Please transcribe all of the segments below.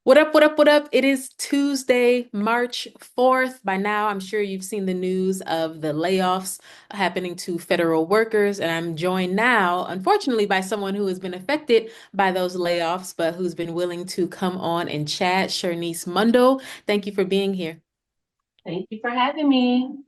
What up, what up, what up? It is Tuesday, March 4th. By now, I'm sure you've seen the news of the layoffs happening to federal workers. And I'm joined now, unfortunately, by someone who has been affected by those layoffs, but who's been willing to come on and chat, Shernice Mundell. Thank you for being here. Thank you for having me.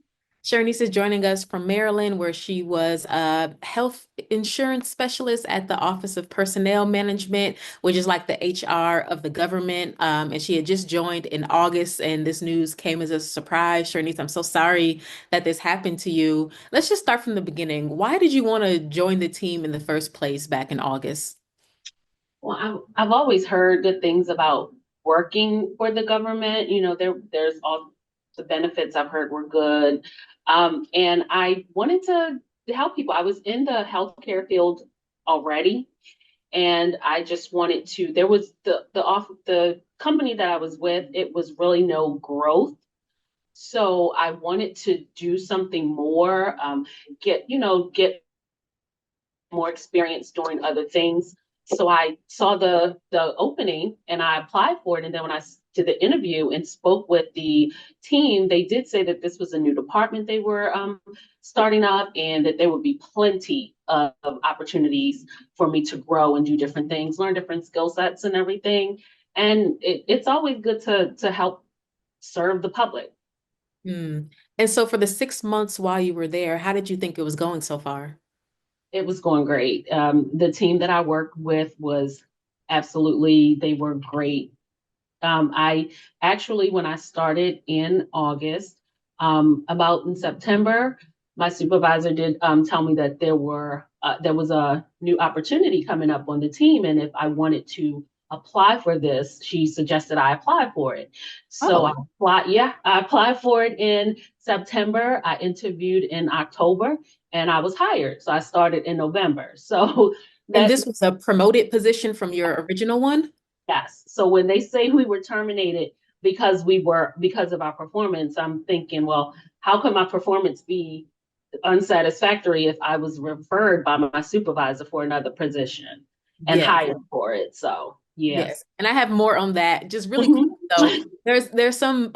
Shernice is joining us from Maryland, where she was a health insurance specialist at the Office of Personnel Management, which is like the HR of the government. And she had just joined in August, and this news came as a surprise. Shernice, I'm so sorry that this happened to you. Let's just start from the beginning. Why did you want to join the team in the first place back in August? Well, I've always heard good things about working for the government. There's all the benefits I've heard were good. And I wanted to help people. I was in the healthcare field already, and I just wanted to. There was the company that I was with. It was really no growth. So I wanted to do something more, get more experience doing other things. So I saw the opening and I applied for it. And then when I did the interview and spoke with the team, they did say that this was a new department they were starting up, and that there would be plenty of opportunities for me to grow and do different things, learn different skill sets and everything. And it's always good to help serve the public. Hmm. And so, for the 6 months while you were there, how did you think it was going so far? It was going great. The team that I worked with was they were great. I actually, when I started in August, about in September, my supervisor did tell me that there was a new opportunity coming up on the team, and if I wanted to apply for this, she suggested I apply for it. So I Oh. applied. Yeah, I applied for it in September. I interviewed in October, and I was hired. So I started in November. So And that this was a promoted position from your original one? Yes. So when they say we were terminated because of our performance, I'm thinking, well, how could my performance be unsatisfactory if I was referred by my supervisor for another position and Yes. hired for it? So yeah. Yes. And I have more on that. Just really quick Mhm. though. There's some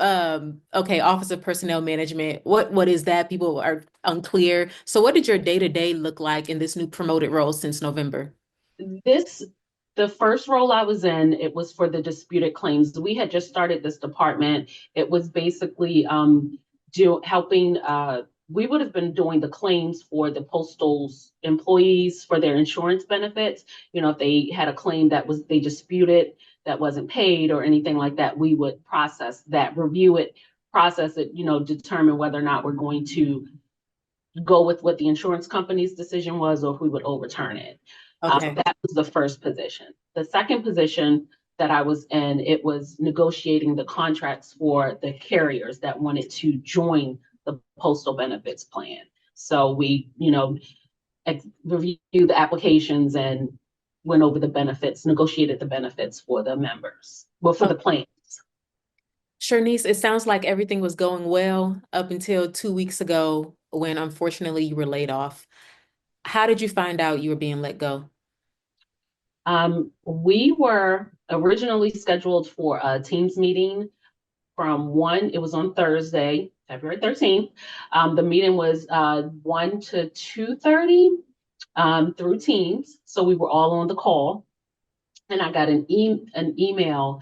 okay, Office of Personnel Management. What is that? People are unclear. So what did your day-to-day look like in this new promoted role since November? This the first role I was in, it was for the disputed claims. We had just started this department. It was basically helping. We would have been doing the claims for the postal's employees for their insurance benefits. If they had a claim that was they disputed that wasn't paid or anything like that, we would process that, review it, process it. Determine whether or not we're going to go with what the insurance company's decision was, or if we would overturn it. Okay. That was the first position. The second position that I was in, it was negotiating the contracts for the carriers that wanted to join the postal benefits plan. So we, reviewed the applications and went over the benefits, negotiated the benefits for the members, well, for the Okay. plan. Shernice, it sounds like everything was going well up until 2 weeks ago when unfortunately you were laid off. How did you find out you were being let go? We were originally scheduled for a Teams meeting from 1, it was on Thursday, February 13th. The meeting was 1 to 2:30 through Teams. So we were all on the call. And I got an email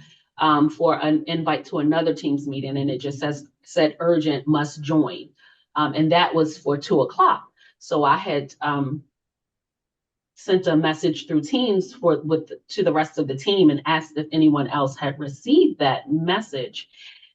for an invite to another Teams meeting, and it just said urgent, must join. And that was for 2 o'clock. So I had sent a message through Teams to the rest of the team and asked if anyone else had received that message.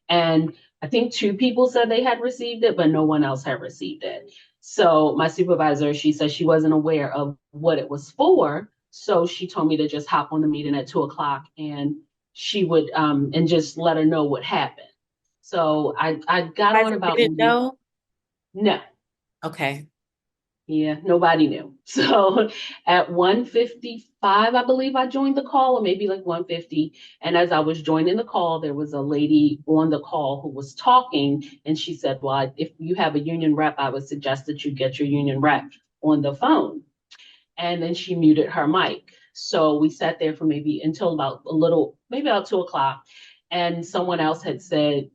And I think two people said they had received it, but no one else had received it. So my supervisor, she said she wasn't aware of what it was for. So she told me to just hop on the meeting at 2 o'clock, and she would and just let her know what happened. So I got on Supervisor about didn't maybe know? no. Okay. Yeah, nobody knew. So at 1:55, I believe I joined the call, or maybe like 1:50. And as I was joining the call, there was a lady on the call who was talking, and she said, well, if you have a union rep, I would suggest that you get your union rep on the phone. And then she muted her mic. So we sat there for maybe until about a little, maybe about 2 o'clock. And someone else had said,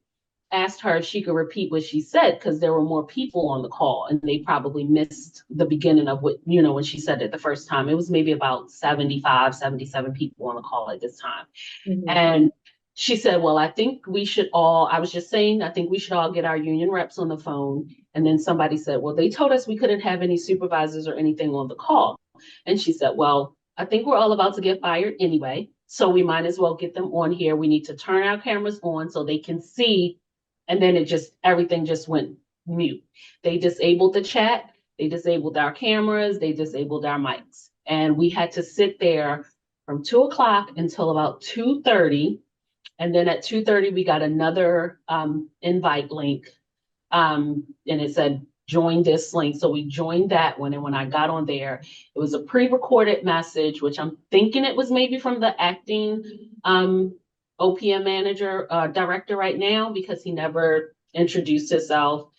asked her if she could repeat what she said because there were more people on the call and they probably missed the beginning of what, when she said it the first time. It was maybe about 75, 77 people on the call at this time. Mhm. And she said, well, I think we should all, I was just saying, I think we should all get our union reps on the phone. And then somebody said, well, they told us we couldn't have any supervisors or anything on the call. And she said, well, I think we're all about to get fired anyway. So we might as well get them on here. We need to turn our cameras on so they can see. And then everything just went mute. They disabled the chat. They disabled our cameras. They disabled our mics. And we had to sit there from 2 o'clock until about 2:30. And then at 2:30, we got another invite link. And it said, join this link. So we joined that one. And when I got on there, it was a pre-recorded message, which I'm thinking it was maybe from the acting OPM manager, director right now, because he never introduced himself.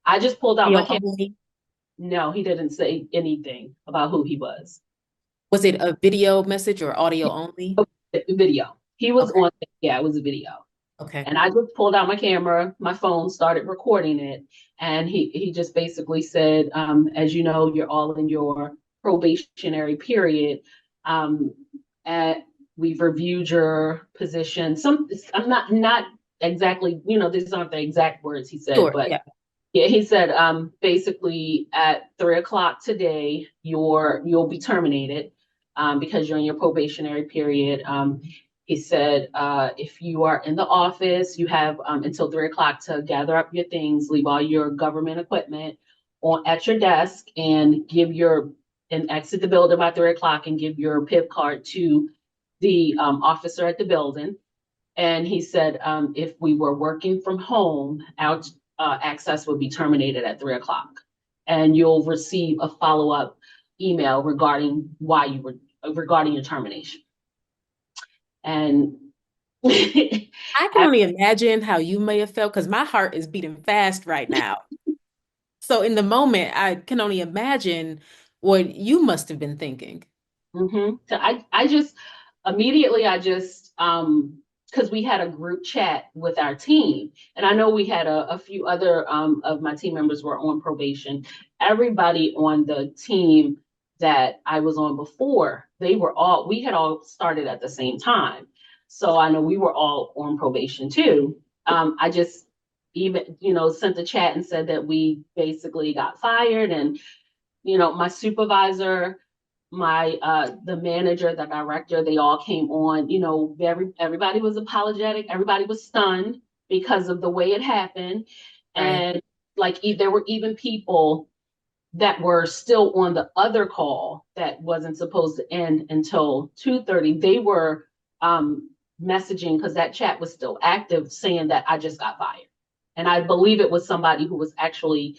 I just pulled out my Video camera. only? No, he didn't say anything about who he was. Was it a video message or audio only? Video. He was Okay. on, yeah, it was a video. Okay. And I just pulled out my camera, my phone, started recording it. And he just basically said, as you know, you're all in your probationary period. Um, at, we've reviewed your position. I'm not exactly, these aren't the exact words he said, Sure. but Yeah. yeah, he said, basically at 3 o'clock today, you'll be terminated, because you're in your probationary period. He said, if you are in the office, you have until 3 o'clock to gather up your things, leave all your government equipment at your desk, and exit the building by 3 o'clock and give your PIP card to the officer at the building. And he said, if we were working from home, our access would be terminated at 3 o'clock. And you'll receive a follow-up email regarding your termination. And I can only imagine how you may have felt because my heart is beating fast right now. So in the moment, I can only imagine what you must have been thinking. So I just immediately, because we had a group chat with our team, and I know we had a few other of my team members were on probation. Everybody on the team that I was on before, we had all started at the same time. So I know we were all on probation too. I just even, sent the chat and said that we basically got fired, and, my supervisor, the manager, the director, they all came on. Everybody was apologetic, everybody was stunned because of the way it happened. Right. And like there were even people that were still on the other call that wasn't supposed to end until 2:30. They were messaging, because that chat was still active, saying that I just got fired. And I believe it was somebody who was actually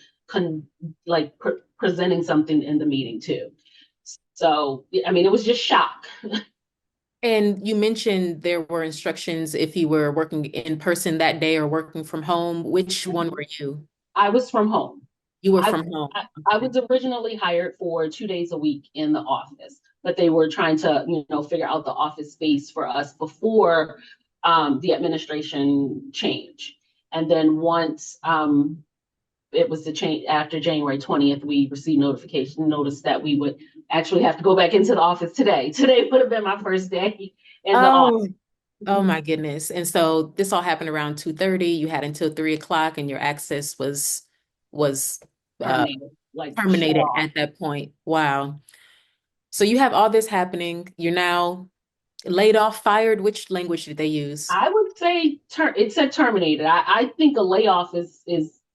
presenting something in the meeting too. So, I mean, it was just shock. And you mentioned there were instructions if you were working in person that day or working from home. Which one were you? I was from home. You were I, from home. I Okay. was originally hired for 2 days a week in the office, but they were trying to, figure out the office space for us before the administration change. And then once it was the change after January 20th, we received notice that we would actually have to go back into the office today. Today would have been my first day in the office. Oh, oh my goodness. And so this all happened around 2:30. You had until 3 o'clock and your access was uh Terminated, like shut terminated off. at that point. Wow. So you have all this happening. You're now laid off, fired. Which language did they use? I would say it said terminated. I think a layoff is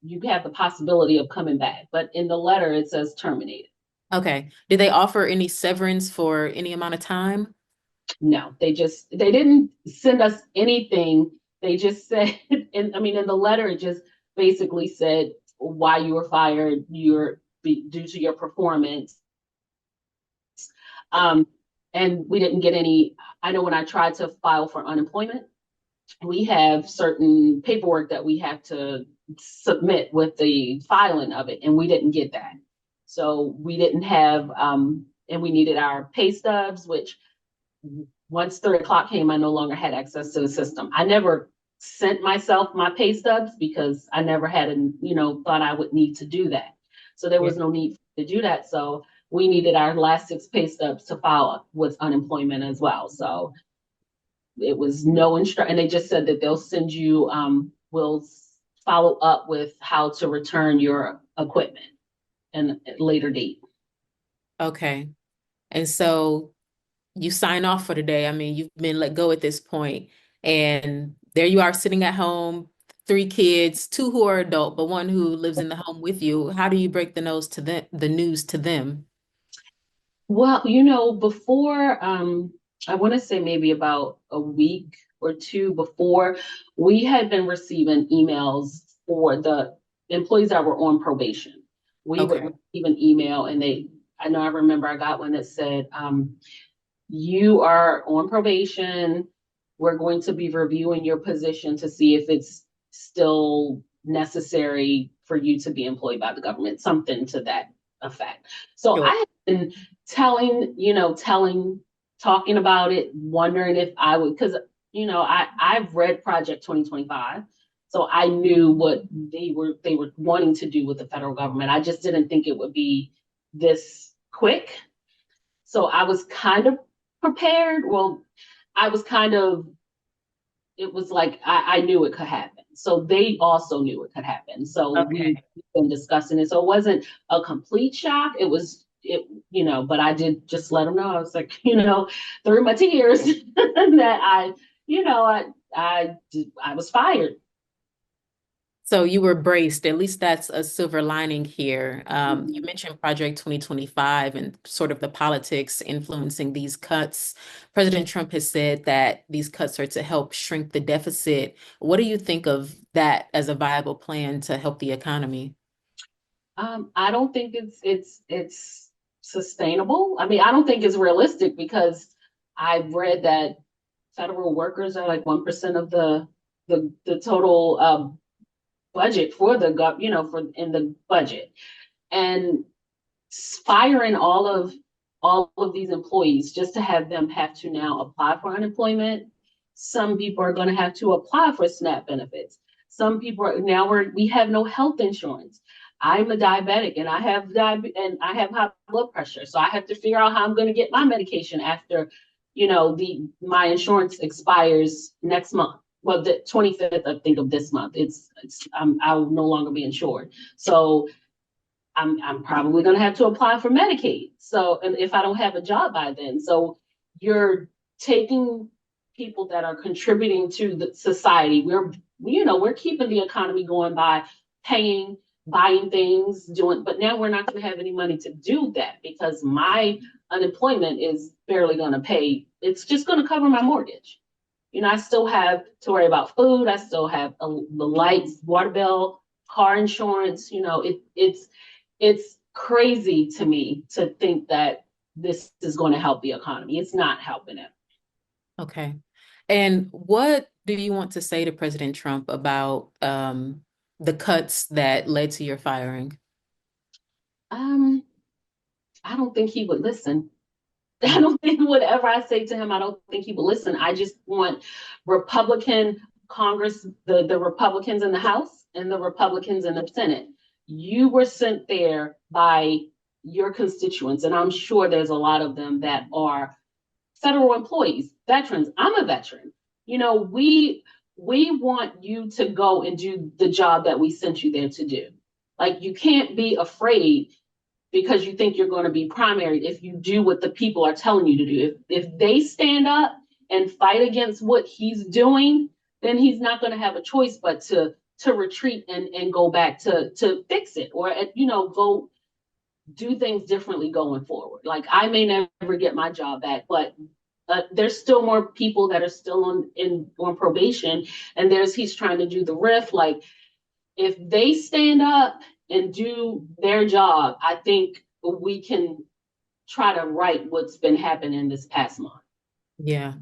you have the possibility of coming back, but in the letter it says terminated. Okay. Did they offer any severance for any amount of time? No, they didn't send us anything. They just said, in the letter it just basically said why you were fired, due to your performance. Um, and we didn't get any. I know when I tried to file for unemployment, we have certain paperwork that we have to submit with the filing of it, and we didn't get that. So we didn't have, and we needed our pay stubs, which once 3 o'clock came, I no longer had access to the system. I never sent myself my pay stubs because I never had, thought I would need to do that. So there Yeah. was no need to do that. So we needed our last 6 pay stubs to file with unemployment as well. So it was no instruction. And they just said that they'll send you, will follow up with how to return your equipment and at a later date. Okay. And so you sign off for the day. I mean, you've been let go at this point, and there you are sitting at home, three kids, two who are adult, but one who lives in the home with you. How do you break the news to them? Well, before, I want to say maybe about a week or two before, we had been receiving emails for the employees that were on probation. We would Okay. receive an email and I know I remember I got one that said, you are on probation. We're going to be reviewing your position to see if it's still necessary for you to be employed by the government, something to that effect. So I Sure. had been talking about it, wondering if I would, because I've read Project 2025. So I knew what they were wanting to do with the federal government. I just didn't think it would be this quick. So I was kind of prepared. Well, I was kind of, it was like I knew it could happen. So they also knew it could happen. So we've Okay. been discussing it. So it wasn't a complete shock. But I did just let them know. I was like, through my tears that I was fired. So you were braced. At least that's a silver lining here. You mentioned Project 2025 and sort of the politics influencing these cuts. President Trump has said that these cuts are to help shrink the deficit. What do you think of that as a viable plan to help the economy? I don't think it's sustainable. I mean, I don't think it's realistic because I've read that federal workers are like 1% of the total budget for the for in the budget, and firing all of these employees just to have them have to now apply for unemployment. Some people are going to have to apply for SNAP benefits. Some people are now we have no health insurance. I'm a diabetic and I have high blood pressure, so I have to figure out how I'm going to get my medication after the my insurance expires next month. Well, the 25th, I think, of this month. I'll no longer be insured. So I'm probably going to have to apply for Medicaid. So, and if I don't have a job by then, so you're taking people that are contributing to the society. We're keeping the economy going by paying, buying things, but now we're not going to have any money to do that because my unemployment is barely going to pay. It's just going to cover my mortgage. I still have to worry about food. I still have the lights, water bill, car insurance. It's crazy to me to think that this is going to help the economy. It's not helping it. Okay. And what do you want to say to President Trump about the cuts that led to your firing? Um, I don't think he would listen. I Mm. don't think whatever I say to him, I don't think he would listen. I just want Republican Congress, the Republicans in the House and the Republicans in the Senate. You were sent there by your constituents, and I'm sure there's a lot of them that are federal employees, veterans. I'm a veteran. We want you to go and do the job that we sent you there to do. Like you can't be afraid because you think you're going to be primary if you do what the people are telling you to do. If they stand up and fight against what he's doing, then he's not going to have a choice but to retreat and go back to fix it or go do things differently going forward. Like I may never get my job back, but there's still more people that are still on probation, and he's trying to do the riff. Like if they stand up and do their job, I think we can try to right what's been happening this past month. Yeah.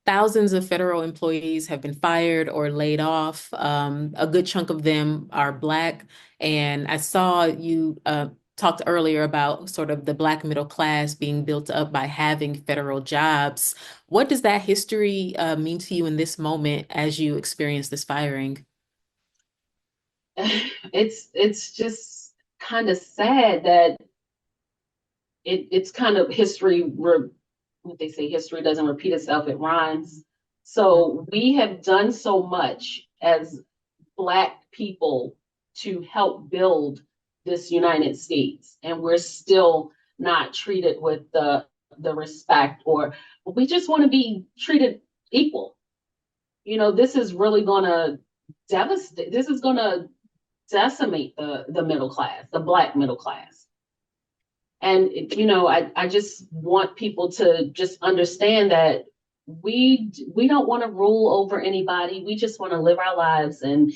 Thousands of federal employees have been fired or laid off. A good chunk of them are Black. And I saw you talked earlier about sort of the Black middle class being built up by having federal jobs. What does that history mean to you in this moment as you experience this firing? It's just kind of sad that it's kind of history where what they say history doesn't repeat itself, it rhymes. So we have done so much as Black people to help build this United States, and we're still not treated with the respect, or we just want to be treated equal. This is really going to devastate. This is going to decimate the middle class, the Black middle class. And I just want people to just understand that we don't want to rule over anybody. We just want to live our lives and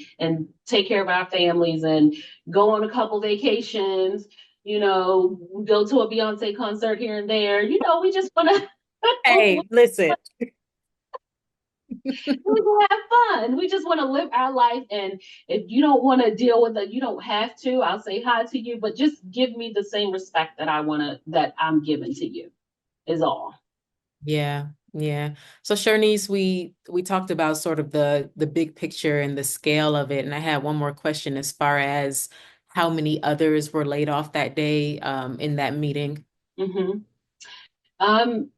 take care of our families and go on a couple vacations, go to a Beyonce concert here and there. We just want to Hey, listen. we want to have fun. We just want to live our life. And if you don't want to deal with it, you don't have to. I'll say hi to you, but just give me the same respect that I'm giving to you is all. Yeah, yeah. So Shernice, we talked about sort of the big picture and the scale of it, and I had one more question as far as how many others were laid off that day in that meeting. Mm-hmm. Um,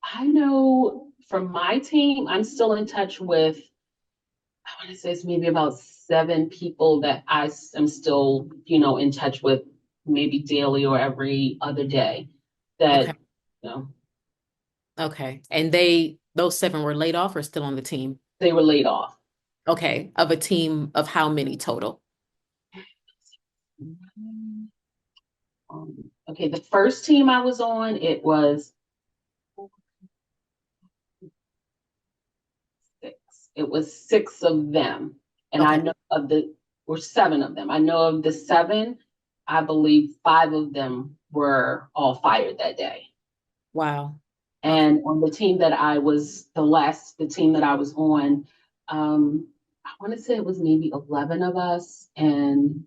I know from my team, I'm still in touch with, I want to say it's maybe about 7 people that I am still, in touch with maybe daily or every other day Okay, that, you know, okay. And those seven were laid off or still on the team? they were laid off. Okay, of a team of how many total? Okay, the first team I was on, it was 6. It was 6 of them. And I Okay, know or 7 of them. I know of the 7, I believe 5 of them were all fired that day. wow. Okay, And on the team that the team that I was on, I want to say it was maybe 11 of us, and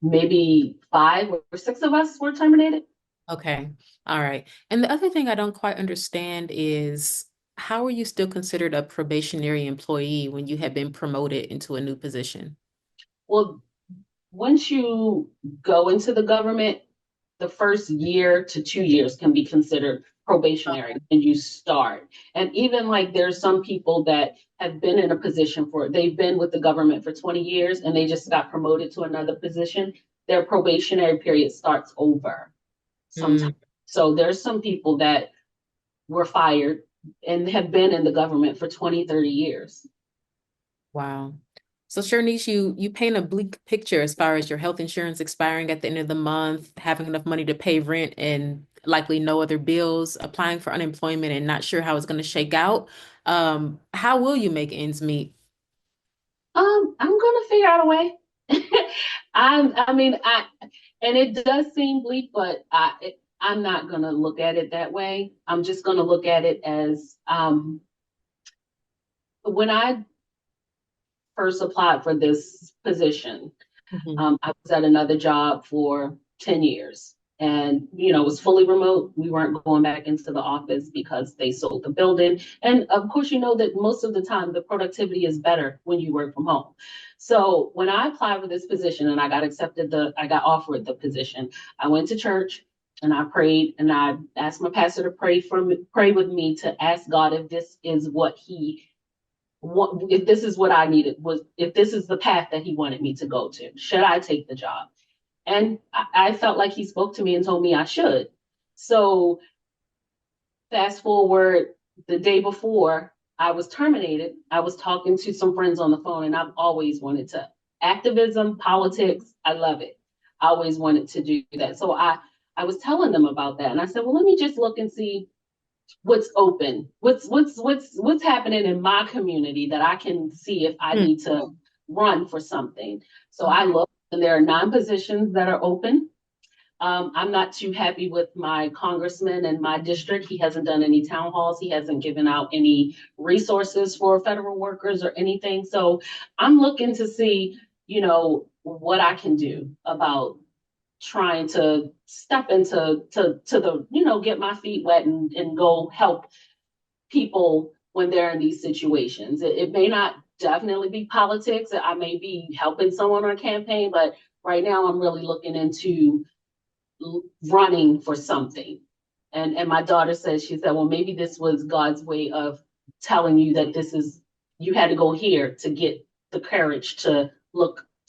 maybe 5 or 6 of us were terminated. okay. All right. And the other thing I don't quite understand is how are you still considered a probationary employee when you have been promoted into a new position? Well, once you go into the government, the first year to 2 years can be considered probationary when you start. And even like there's some people that have been in a position they've been with the government for 20 years and they just got promoted to another position. Their probationary period starts over Mm, sometimes. So there's some people that were fired and have been in the government for 20, 30 years. wow. So Shernice, you paint a bleak picture as far as your health insurance expiring at the end of the month, having enough money to pay rent and likely no other bills, applying for unemployment and not sure how it's going to shake out. How will you make ends meet? I'm gonna figure out a way. I mean, and it does seem bleak, but I'm not gonna look at it that way. I'm just gonna look at it as when I first applied for this position, Mhm. I was at another job for 10 years and, it was fully remote. We weren't going back into the office because they sold the building. And of course, you know that most of the time the productivity is better when you work from home. So when I applied for this position and I got offered the position, I went to church and I prayed and I asked my pastor to pray with me to ask God if this is if this is what I needed, if this is the path that he wanted me to go to, should I take the job? And I felt like he spoke to me and told me I should. So fast forward the day before I was terminated, I was talking to some friends on the phone, and I've always wanted to activism, politics. I love it. I always wanted to do that. So I was telling them about that, and I said, well, let me just look and see what's open, what's happening in my community that I can see if I Hmm. need to run for something. So I look, and there are 9 positions that are open. I'm not too happy with my congressman in my district. He hasn't done any town halls. He hasn't given out any resources for federal workers or anything. So I'm looking to see what I can do about trying to step into to the, get my feet wet and go help people when they're in these situations. It may not definitely be politics. I may be helping someone on a campaign, but right now I'm really looking into running for something. And my daughter says, she said, well, maybe this was God's way of telling you that you had to go here to get the courage to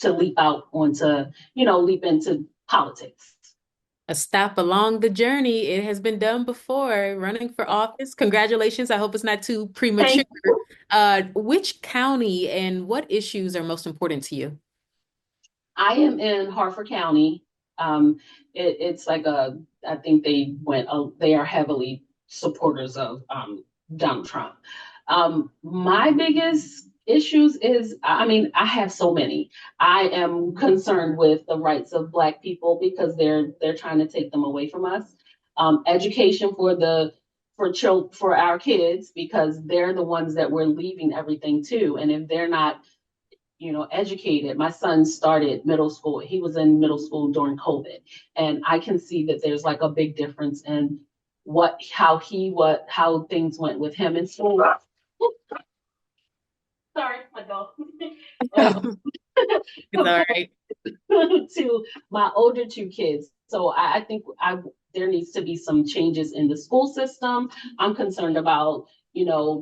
leap out onto, leap into politics. A stop along the journey. It has been done before, running for office. Congratulations. I hope it's not too premature. Thank you. Which county and what issues are most important to you? I am in Harford County. Um, it's like I think they are heavily supporters of Donald Trump. My biggest issues is, I mean, I have so many. I am concerned with the rights of Black people because they're trying to take them away from us. Education for our kids because they're the ones that we're leaving everything to, and if they're not educated. My son started middle school. He was in middle school during COVID. And I can see that there's like a big difference in how things went with him in school. Sorry, my dog. It's all right. To my older two kids. So I think there needs to be some changes in the school system. I'm concerned about,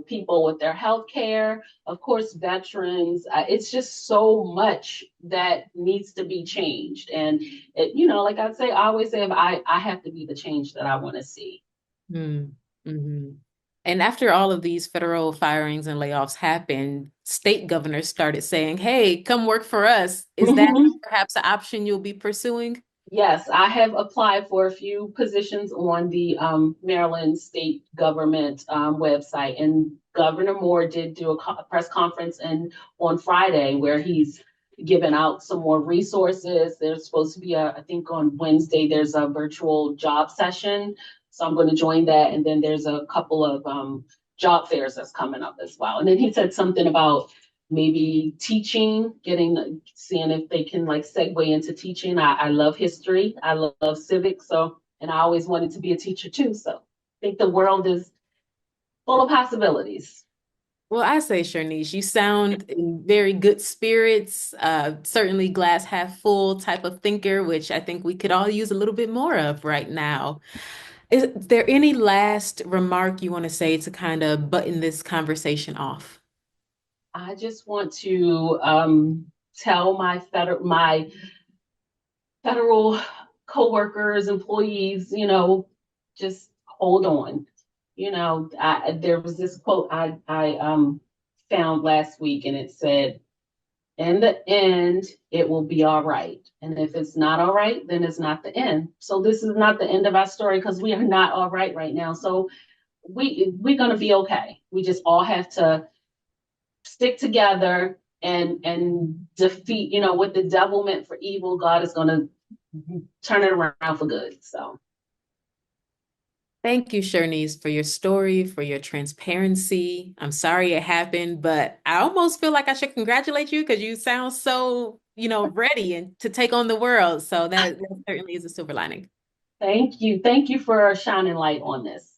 people with their health care, of course, veterans. It's just so much that needs to be changed. And, like I always say, if I have to be the change that I want to see. Mm-hmm. And after all of these federal firings and layoffs happened, state governors started saying, hey, come work for us. Is that perhaps an option you'll be pursuing? Yes, I have applied for a few positions on the Maryland state government website, and Governor Moore did do a press conference on Friday where he's given out some more resources. There's supposed to be I think on Wednesday there's a virtual job session, so I'm going to join that, and then there's a couple of job fairs that's coming up as well. And then he said something about maybe teaching, seeing if they can like segue into teaching. I love history. I love civics. So, and I always wanted to be a teacher too. So I think the world is full of possibilities. Well, I say, Shernice, you sound in very good spirits, certainly glass half full type of thinker, which I think we could all use a little bit more of right now. Is there any last remark you want to say to kind of button this conversation off? I just want to tell my federal coworkers, employees, just hold on. There was this quote I found last week, and it said, "In the end, it will be all right. And if it's not all right, then it's not the end." So this is not the end of our story because we are not all right now. So we're gonna be okay. We just all have to stick together and defeat. What the devil meant for evil, God is gonna turn it around for good. So Thank you, Shernice, for your story, for your transparency. I'm sorry it happened, but I almost feel like I should congratulate you because you sound so, ready and to take on the world. So that certainly is a silver lining. thank you for shining light on this.